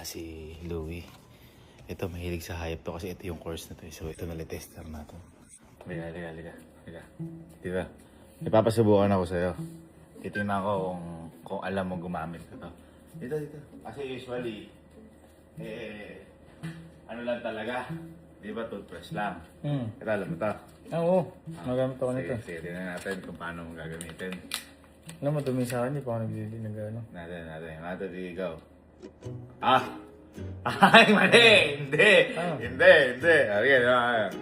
si Louie. Ito, mahilig sa hayop to kasi ito yung course na to. So, ito nalitester natin. Halika. Diba? Ipapasubukan ako sa'yo. Titingnan ko kung alam mo gumamit ko to. Dito. Kasi usually, ano lang talaga. Diba, toothbrush lang. Ito, alam mo to. Oo, magamit ako nito. Sige, tingnan natin kung paano mo gagamitin. Alam mo, dumi sa akin, hindi pa ako nagbibili ng gano'n. Natin, go. Ay, mali! Hindi!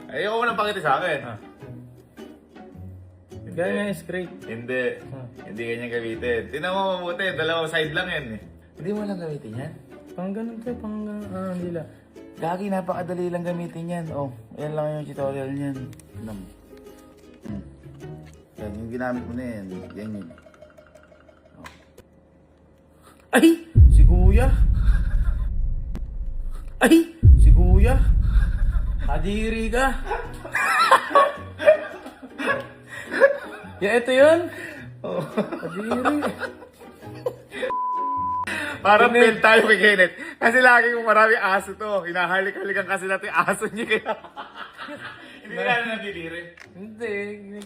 Ayoko mo nang pakita sa akin. Ganyan yung straight. Hindi ganyan gamitin. Tingnan mo mabuti, dalawang side lang yan eh. Hindi mo lang gamitin yan? Pang ganun tayo, hindi lang. Gagi, napakadali lang gamitin yan. Oh, yan lang yung tutorial niyan. Yan, yung ginamit mo na yan. Yan yun. Ay! Si Kuya! Kadiri ka! Ito yun? Kadiri. Parang fail tayo kay Kenneth. Kasi lagi kong maraming aso to. Hinahalik-halikan kasi natin yung aso niya kaya. Hindi ka na nabidiri. Hindi,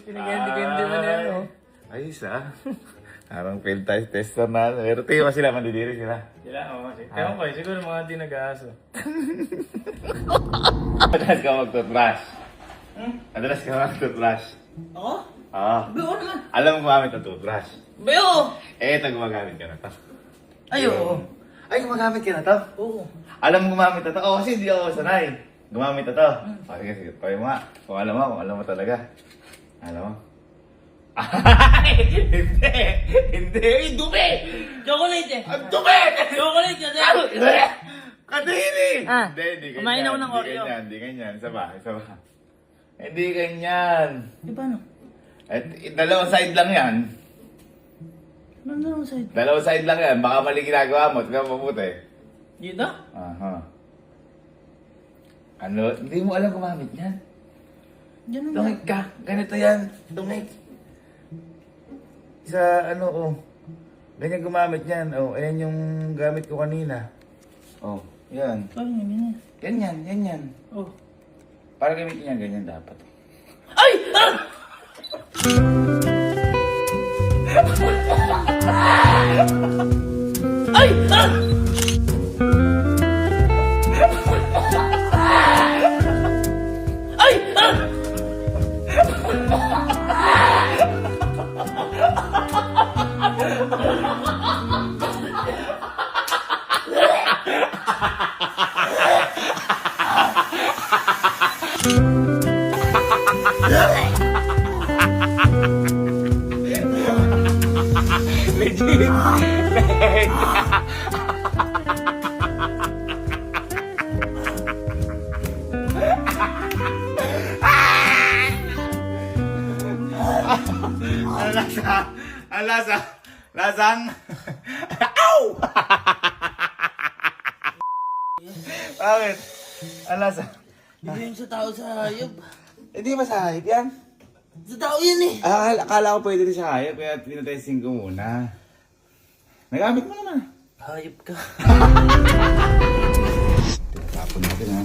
kinigendi mo na yan, oh. Ayos Parang fail tayo tester na. Pero tingin mo sila, mandidiri sila. Sila, oo. Kaya ko, siguro mga di nag-aaso. Madalas ka mag-toothbrush. Madalas ka mag-toothbrush. Ako? Oo. Beo naman. Alam mo gumamit ng toothbrush. Beo! Ito, gumagamit ka na to. Ay, oo. Ay, gumagamit ka na to? Oo. Alam mo gumamit na to? Oo, kasi hindi ako sanay. Gumamit na to. Sige, try mo nga. Kung alam mo talaga. Alam mo? Ay! Hindi! Dumi! Chocolate eh. Ang dumi! Chocolate kasi. Kadiri! Hindi ganyan. Kumain ako ng Oreo. Hindi ganyan. Isa ba? Hindi ganyan. Di ba no? Dalawang side lang yan. Ano na side? Dalawang side lang yan. Baka mali ginagawa mo. Tignan mo mabuti. Dito? Aha. Ano? Hindi mo alam gumamit yan? Diyan naman. Tungik ka. Ganito yan. Tungik. Sa ganyan gumamit yan. Ayan yung gamit ko kanina. Yan. Ay, ganyan. Ganyan. Oh. Para gamitin yan, ganyan dapat. Ay! Ay! Legit! Ang lasa! Lasang! Ow! Bakit? Ang lasa? Hindi yun sa tao sa hayop. Hindi ba sa hayop yan? Sa tao yan eh. Akala ko pwede rin sa hayop, kaya tinatesting ko muna. Nagamit mo naman. Hayop ka. Tapon natin ha.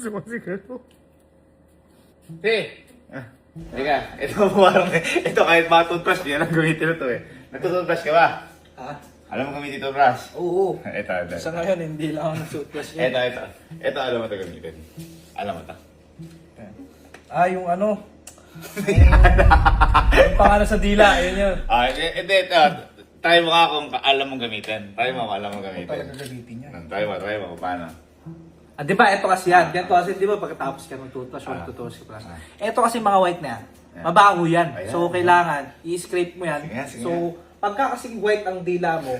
Sumasigaro. Teka, ito kahit mga toothbrush, yan ang gamitin na to eh. Nagtutoothbrush ka ba? Alam mo gamitin toothbrush? Oo. Ito. Sa ngayon, hindi lang ako nag-toothbrush yan. Ito, alam mo ito gamitin. Alam mo ito. Yung yung pangalan sa dila, yun yun. Ito. Try mo ka kung alam mong gamitin. Try mo kung alam mong gamitin. Talaga gamitin niya. Try mo kung paano. Di ba, ito kasi yan. Ganito kasi, di ba, pagkatapos ka ng toothbrush or tutubos ka pa. Ito kasi mga white na yan. Mabaho yan. Ayan. So, kailangan, i-scrape mo yan. Sige. So, pagka kasing white ang dila mo,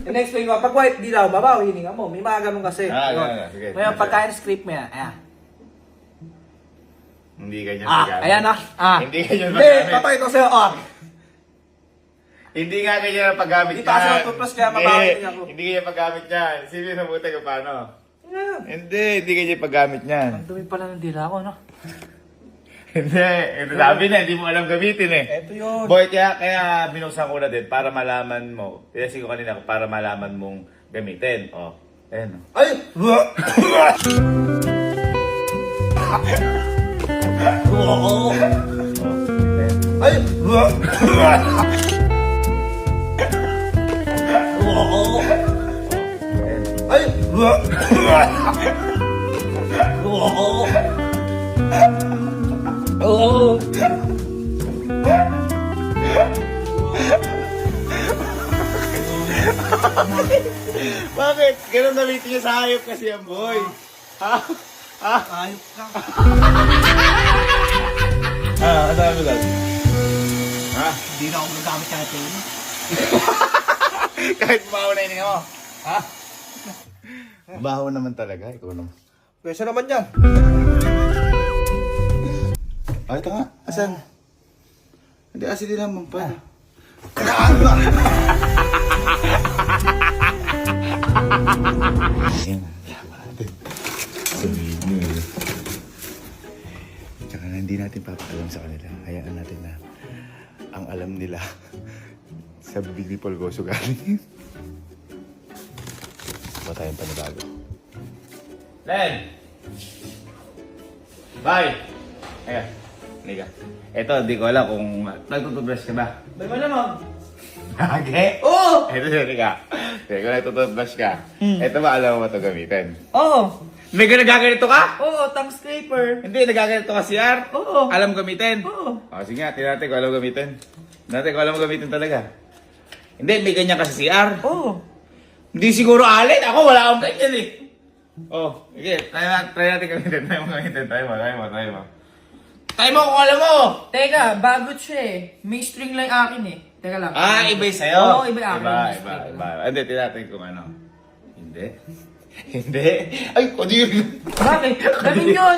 in-explain ko, pag white dila mo, mabaho hininga mo. May mga ganun kasi. Sige. Ngayon, pagka i-scrape mo yan, ayan. Hindi ganyan paggamit. Ayan Hindi ganyan Hindi, paggamit. papakita ko sa'yo, Hindi nga ganyan ang paggamit Itaas mo ang toothbrush kaya mabawi niya ako. Hindi ganyan paggamit niyan. Sige na buti kung paano. Ngayon. Hindi ganyan paggamit niyan. Ang dumi pala ng dila ko, no? Hindi, sabi na, hindi mo alam gamitin eh. Ito yun. Boy, kaya binuksan ko na din para malaman mo. Pinasi ko kanina para malaman mong gamitin. Oh, ayan. Ay! Oo. Oh, ayan. Ay! Oo. Ayan. Ay! Oo. Oo! Bakit? Ganun gamitin niya sa hayop kasi yan, boy. Ha? Ha? Ayop ka. Ano sabi mo lang? Ha? Hindi na ako magagamit natin. Kahit baho na hininga mo. Ha? Baho naman talaga. Ikaw naman. Pwesa naman yan. Ay, ito nga. Asan? Hindi, asin din naman pa. Ayan, yaman natin. Sabihin nyo eh. Tsaka na hindi natin papaalam sa kanila. Hayaan natin na ang alam nila sa bibig ni Polgoso galing. Ba tayong panibago? Len! Bye! Ayan, Nika. Ito, di ko alam kung nagtutubrush ka ba? May malamang. Hage? Oo! Ito siya, Nika. Di ko nagtutubrush ka. Ito ba alam mo ito gamitin? Oo! May nagaganito ka? Oo, tongue scraper. Hindi, nagaganito ka CR? Oo. Alam gamitin? Oo. Sige nga, tingnan natin kung alam mo gamitin. Tingnan natin kung alam mo gamitin talaga. Hindi, may ganyan ka sa CR. Oo. Hindi siguro alin. Ako, wala akong ganyan eh. Oh, sige. Try natin gamitin. Try mo gamitin. Try mo. Try mo kung alam mo! Teka, bagot siya eh. May string lang akin eh. Teka lang. Ah, iba yung sa'yo? Oo, iba yung akin. Iba. Hindi, tingnan natin kung ano. Hindi. Hindi. Ay, kodiri. Bakit? Gamin yun!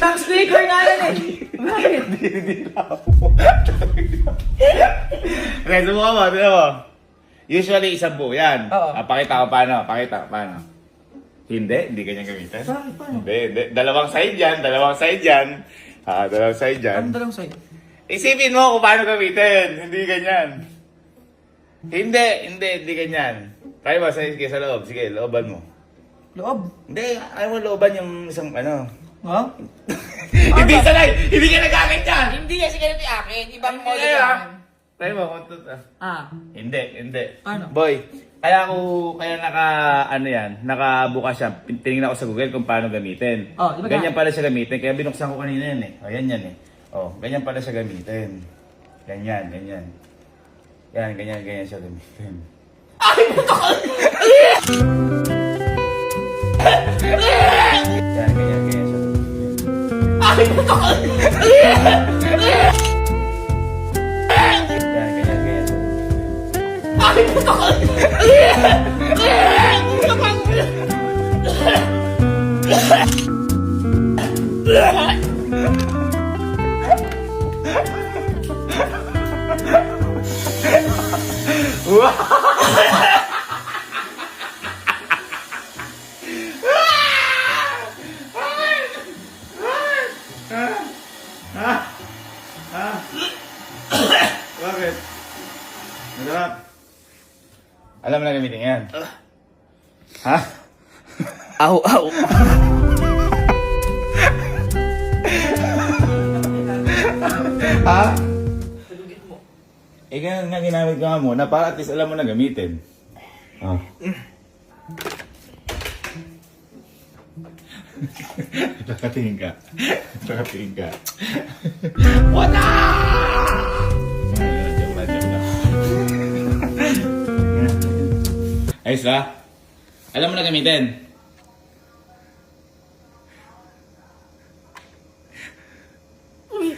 Tongue scraper nga yan eh. Bakit? Hindi na ako. Okay, subukan mo. Tingnan mo. Usually, isang buo yan. Oo. Pakita ko paano. Hindi ganyan gamitin. Bakit? Paano? Hindi. Dalawang side yan. Dalawang side yan. Ano dalang sa'yo? Isipin mo kung paano gamitin. Hindi ganyan. Hindi ganyan. Try mo, sige sa loob. Sige, looban mo. Loob? Hindi, ayaw mo looban yung isang ano. Ha? Hindi sanay! Hindi ka nagagamit yan! Hindi kasi ganito yung akin. Ibang Hindi model kaya. yan. Try mo, kung tuta. Hindi. Ano? Boy, kaya nakabukas siya. Tinignan ko sa Google kung paano gamitin. Oh, di ba Ganyan pala siya gamitin, kaya binuksan ko kanina yan eh. O, yan eh. O, ganyan pala siya gamitin. Ganyan. Ganyan siya gamitin. Ganyan siya Bakit? Masarap. Alam mo na gamitin yan? Ha? Aw. Ha? Eh, ganyan nga ginamit ko nga muna para at least alam mo na gamitin. Oh. Nakatingin ka. Wala! Diyan lang. Ayos ba? Alam mo na gamitin? Uy,